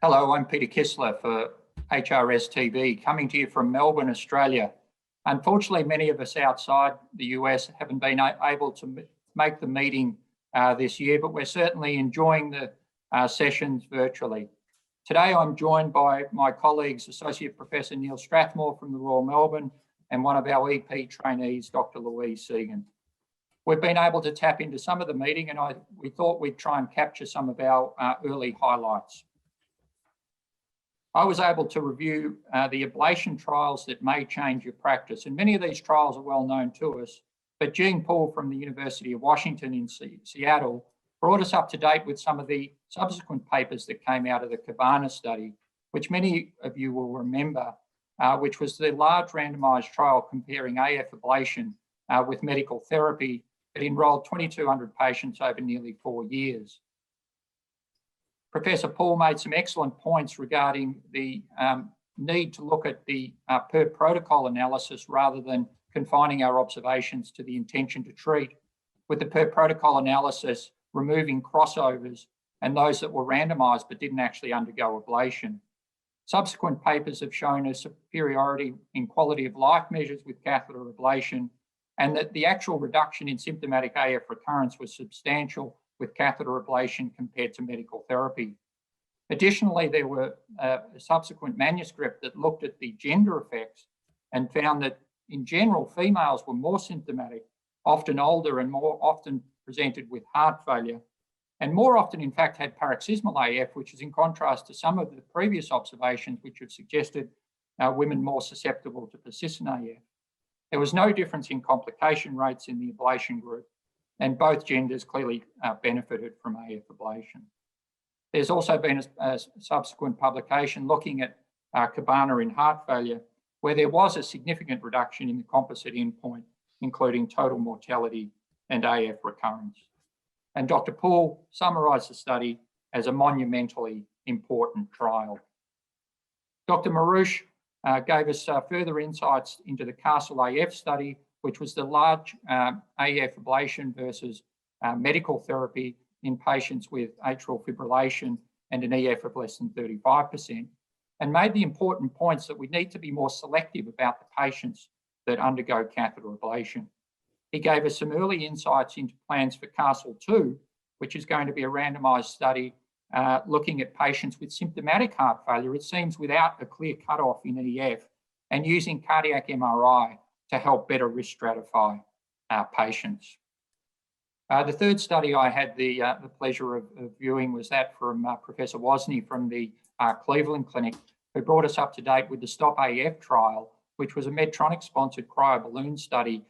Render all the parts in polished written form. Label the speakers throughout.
Speaker 1: Hello, I'm Peter Kistler for HRStv, coming to you from Melbourne, Australia. Unfortunately, many of us outside the US haven't been able to make the meeting this year, but we're certainly enjoying the sessions virtually. Today, I'm joined by my colleagues, Associate Professor Neil Strathmore from the Royal Melbourne, and one of our EP trainees, Dr. Louise Segan. We've been able to tap into some of the meeting, and we thought we'd try and capture some of our early highlights. I was able to review the ablation trials that may change your practice, and many of these trials are well known to us, but Jean Poole from the University of Washington in Seattle brought us up to date with some of the subsequent papers that came out of the Cabana study, which many of you will remember, which was the large randomized trial comparing AF ablation with medical therapy that enrolled 2,200 patients over nearly 4 years. Professor Poole made some excellent points regarding the need to look at the per protocol analysis rather than confining our observations to the intention to treat, with the per protocol analysis removing crossovers and those that were randomized but didn't actually undergo ablation. Subsequent papers have shown a superiority in quality of life measures with catheter ablation, and that the actual reduction in symptomatic AF recurrence was substantial with catheter ablation compared to medical therapy. Additionally, there were a subsequent manuscript that looked at the gender effects and found that in general, females were more symptomatic, often older and more often presented with heart failure, and more often in fact had paroxysmal AF, which is in contrast to some of the previous observations which have suggested women more susceptible to persistent AF. There was no difference in complication rates in the ablation group, and both genders clearly benefited from AF ablation. There's also been a subsequent publication looking at Cabana in heart failure, where there was a significant reduction in the composite endpoint, including total mortality and AF recurrence. And Dr. Poole summarised the study as a monumentally important trial. Dr. Marouche gave us further insights into the Castle AF study, which was the large AF ablation versus medical therapy in patients with atrial fibrillation and an EF of less than 35%, and made the important points that we need to be more selective about the patients that undergo catheter ablation. He gave us some early insights into plans for Castle 2, which is going to be a randomised study looking at patients with symptomatic heart failure, it seems without a clear cutoff in EF, and using cardiac MRI to help better risk stratify our patients. The third study I had the pleasure of viewing was that from Professor Wozni from the Cleveland Clinic, who brought us up to date with the STOP AF trial, which was a Medtronic-sponsored cryoballoon study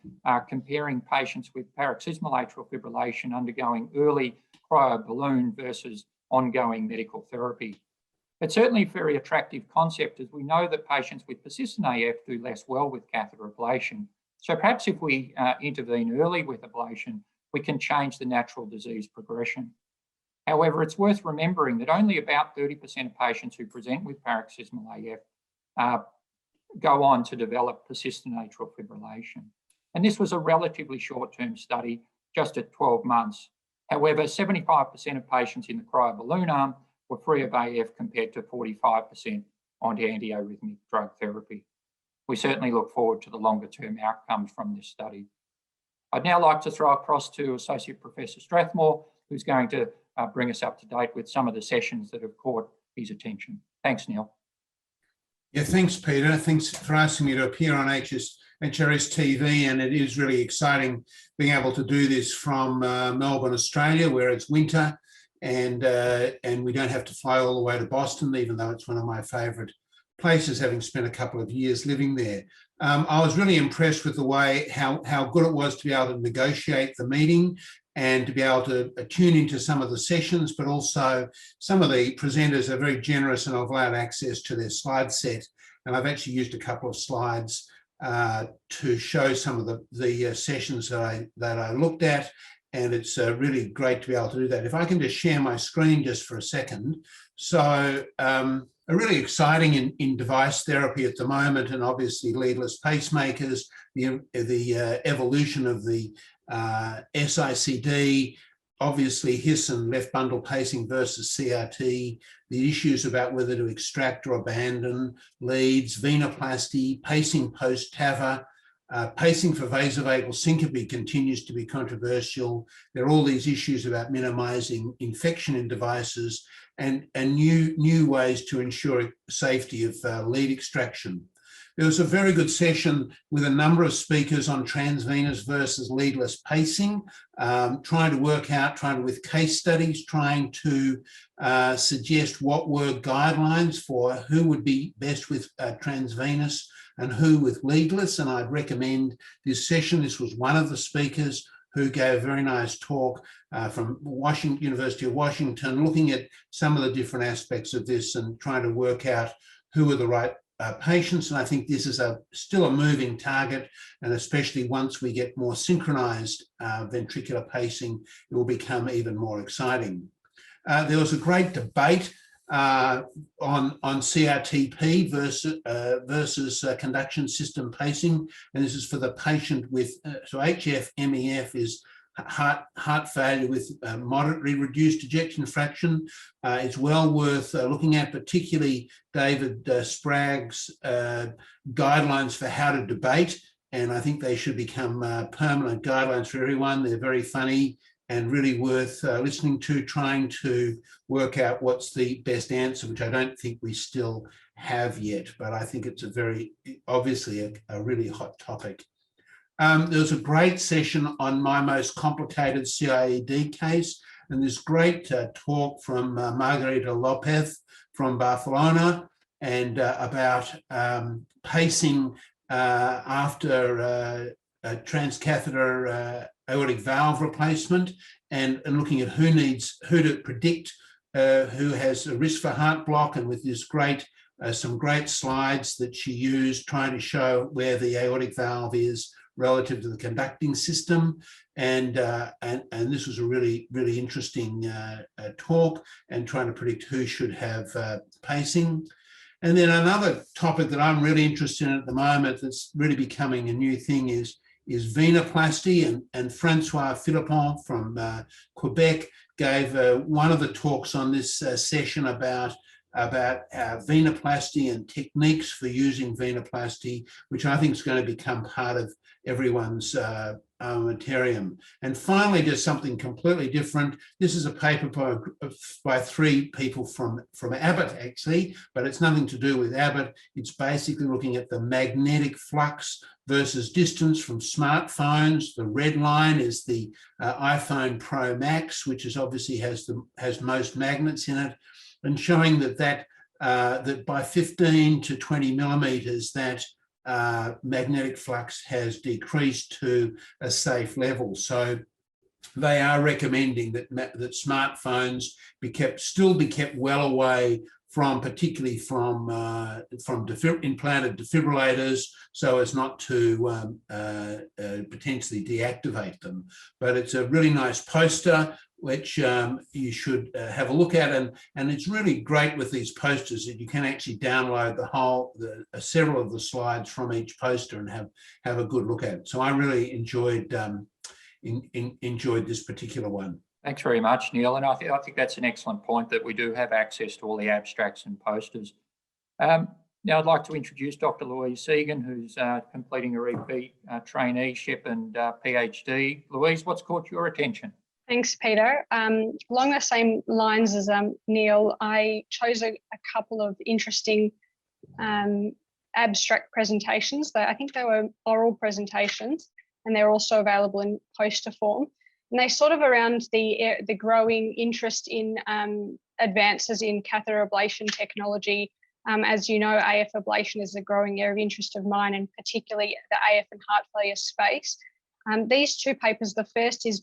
Speaker 1: comparing patients with paroxysmal atrial fibrillation undergoing early cryoballoon versus ongoing medical therapy. It's certainly a very attractive concept, as we know that patients with persistent AF do less well with catheter ablation. So perhaps if we intervene early with ablation, we can change the natural disease progression. However, it's worth remembering that only about 30% of patients who present with paroxysmal AF go on to develop persistent atrial fibrillation. And this was a relatively short-term study, just at 12 months. However, 75% of patients in the cryoballoon arm were free of AF compared to 45% on antiarrhythmic drug therapy. We certainly look forward to the longer-term outcomes from this study. I'd now like to throw across to Associate Professor Strathmore, who's going to bring us up to date with some of the sessions that have caught his attention. Thanks, Neil.
Speaker 2: Yeah, thanks, Peter. Thanks for asking me to appear on HRStv, and it is really exciting being able to do this from Melbourne, Australia, where it's winter, and we don't have to fly all the way to Boston, even though it's one of my favourite places, having spent a couple of years living there. I was really impressed with the way how good it was to be able to negotiate the meeting and to be able to tune into some of the sessions, but also some of the presenters are very generous and have allowed access to their slide set. And I've actually used a couple of slides to show some of the sessions that I looked at, and it's really great to be able to do that. If I can just share my screen just for a second. So really exciting in device therapy at the moment, and obviously leadless pacemakers, the evolution of the SICD, obviously HIS and left bundle pacing versus CRT, the issues about whether to extract or abandon leads, venoplasty, pacing post-TAVR, pacing for vasovagal syncope continues to be controversial. There are all these issues about minimizing infection in devices and new ways to ensure safety of lead extraction. There was a very good session with a number of speakers on transvenous versus leadless pacing, trying to work out, with case studies, trying to suggest what were guidelines for who would be best with transvenous and who with leadless. And I'd recommend this session. This was one of the speakers who gave a very nice talk from University of Washington, looking at some of the different aspects of this and trying to work out who are the right patients. And I think this is still a moving target, and especially once we get more synchronized ventricular pacing, it will become even more exciting. There was a great debate on CRTP versus conduction system pacing, and this is for the patient with so HF-MEF is heart failure with moderately reduced ejection fraction. It's well worth looking at, particularly David Sprague's guidelines for how to debate, and I think they should become permanent guidelines for everyone. They're very funny and really worth listening to, trying to work out what's the best answer, which I don't think we still have yet, but I think it's a very, obviously a really hot topic. There was a great session on my most complicated CIED case, and this great talk from Margarita Lopez from Barcelona, and about pacing after a transcatheter aortic valve replacement, and looking at who to predict who has a risk for heart block, and with this some great slides that she used trying to show where the aortic valve is relative to the conducting system, and this was a really interesting talk, and trying to predict who should have pacing. And then another topic that I'm really interested in at the moment that's really becoming a new thing is venoplasty, and Francois Philippon from Quebec gave one of the talks on this session about venoplasty and techniques for using venoplasty, which I think is going to become part of everyone's armamentarium. And finally, just something completely different. This is a paper by three people from Abbott, actually, but it's nothing to do with Abbott. It's basically looking at the magnetic flux versus distance from smartphones. The red line is the iPhone Pro Max, which is obviously has most magnets in it, and showing that by 15 to 20 millimeters, that magnetic flux has decreased to a safe level. So they are recommending that smartphones still be kept well away from, particularly from implanted defibrillators, so as not to potentially deactivate them. But it's a really nice poster, which you should have a look at, and it's really great with these posters that you can actually download several of the slides from each poster and have a good look at it. So I really enjoyed this particular one.
Speaker 1: Thanks very much, Neil. And I think that's an excellent point, that we do have access to all the abstracts and posters. Now I'd like to introduce Dr. Louise Segan, who's completing her EP traineeship and PhD. Louise, what's caught your attention?
Speaker 3: Thanks, Peter. Along the same lines as Neil, I chose a couple of interesting abstract presentations. I think they were oral presentations, and they're also available in poster form. And they sort of around the growing interest in advances in catheter ablation technology. As you know, AF ablation is a growing area of interest of mine, and particularly the AF and heart failure space. These two papers, the first is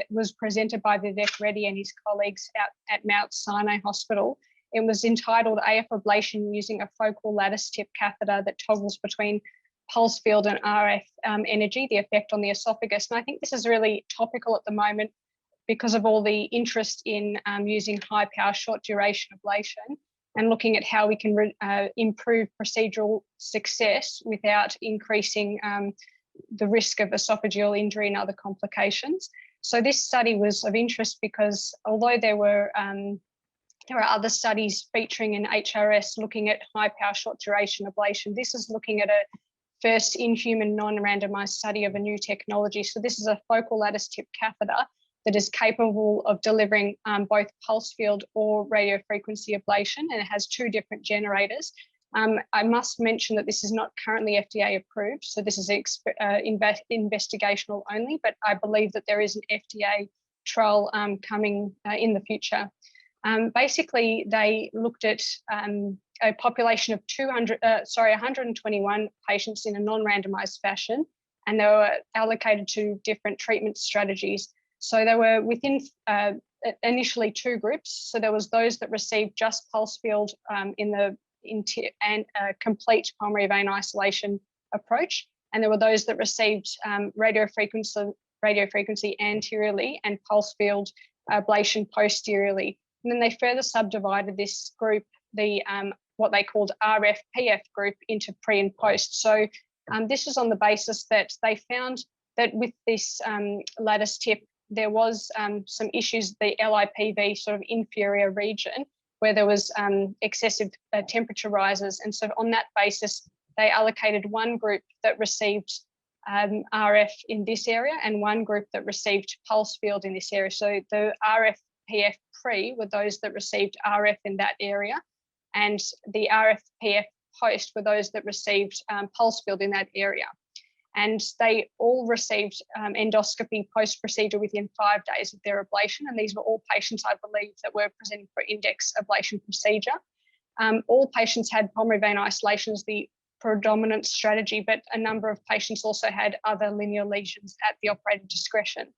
Speaker 3: was presented by Vivek Reddy and his colleagues at Mount Sinai Hospital. It was entitled AF Ablation Using a Focal Lattice Tip Catheter That Toggles Between Pulse Field and RF Energy, the Effect on the Esophagus. And I think this is really topical at the moment because of all the interest in using high power, short duration ablation, and looking at how we can improve procedural success without increasing the risk of esophageal injury and other complications. So this study was of interest because although there were other studies featuring an HRS looking at high power short duration ablation, this is looking at a first in-human non-randomized study of a new technology. So this is a focal lattice tip catheter that is capable of delivering both pulse field or radio frequency ablation, and it has 2 different generators. I must mention that this is not currently FDA approved, so this is investigational only, but I believe that there is an FDA trial coming in the future. Basically, they looked at a population of 121 patients in a non-randomized fashion, and they were allocated to different treatment strategies. So they were within initially 2 groups. So there was those that received just pulse field and complete pulmonary vein isolation approach, and there were those that received radio frequency anteriorly and pulse field ablation posteriorly. And then they further subdivided this group, the what they called RF-PF group, into pre and post. So this was on the basis that they found that with this lattice tip, there was some issues, the LIPV sort of inferior region, where there was excessive temperature rises. And so on that basis, they allocated one group that received RF in this area and one group that received pulse field in this area. So the RF-PF pre were those that received RF in that area, and the RF-PF post were those that received pulse field in that area. And they all received endoscopy post-procedure within 5 days of their ablation. And these were all patients, I believe, that were presenting for index ablation procedure. All patients had pulmonary vein isolation as the predominant strategy, but a number of patients also had other linear lesions at the operator discretion.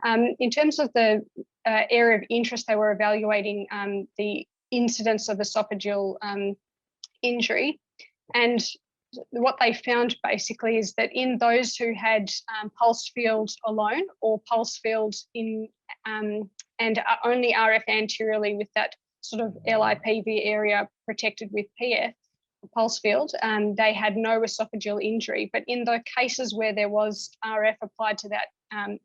Speaker 3: In terms of the area of interest, they were evaluating the incidence of esophageal injury. And what they found basically is that in those who had pulse field alone or pulse field in and only RF anteriorly with that sort of LIPV area protected with PF, pulse field, they had no esophageal injury. But in the cases where there was RF applied to that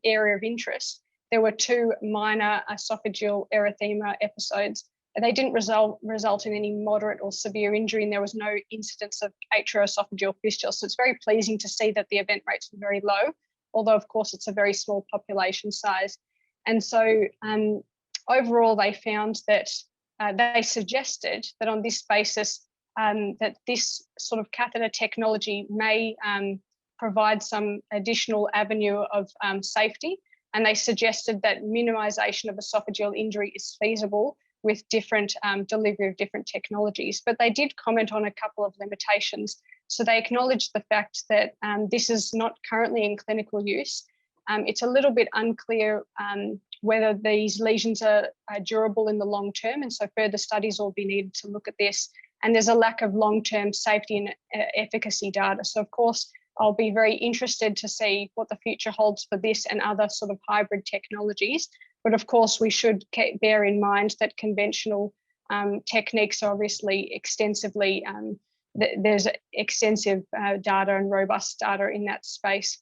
Speaker 3: area of interest, there were 2 minor esophageal erythema episodes. They didn't result in any moderate or severe injury, and there was no incidence of atrioesophageal fistula. So it's very pleasing to see that the event rates were very low, although of course it's a very small population size. And so overall, they found that they suggested that on this basis, that this sort of catheter technology may provide some additional avenue of safety. And they suggested that minimization of esophageal injury is feasible with different delivery of different technologies. But they did comment on a couple of limitations. So they acknowledged the fact that this is not currently in clinical use. It's a little bit unclear whether these lesions are durable in the long term, and so further studies will be needed to look at this. And there's a lack of long-term safety and efficacy data. So of course, I'll be very interested to see what the future holds for this and other sort of hybrid technologies. But of course, we should bear in mind that conventional techniques are obviously extensively, there's extensive data and robust data in that space.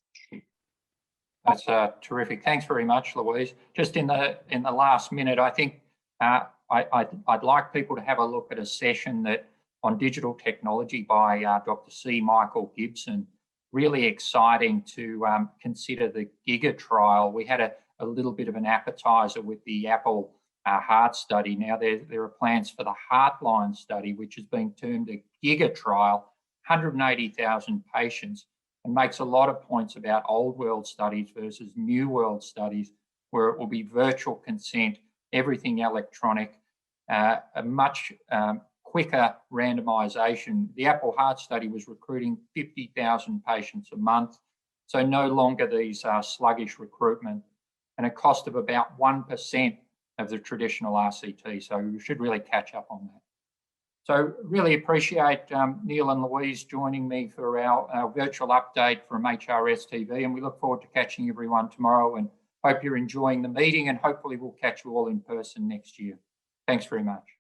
Speaker 1: That's terrific. Thanks very much, Louise. Just in the last minute, I think I'd like people to have a look at a session that on digital technology by Dr. C. Michael Gibson. Really exciting to consider the GIGA trial. We had a little bit of an appetizer with the Apple heart study. Now there are plans for the Heartline study, which has been termed a GIGA trial, 180,000 patients, and makes a lot of points about old world studies versus new world studies, where it will be virtual consent, everything electronic, a much quicker randomization. The Apple Heart study was recruiting 50,000 patients a month, so no longer these sluggish recruitment, and a cost of about 1% of the traditional RCT. So we should really catch up on that. So really appreciate Neil and Louise joining me for our virtual update from HRStv, and we look forward to catching everyone tomorrow, and hope you're enjoying the meeting, and hopefully we'll catch you all in person next year. Thanks very much.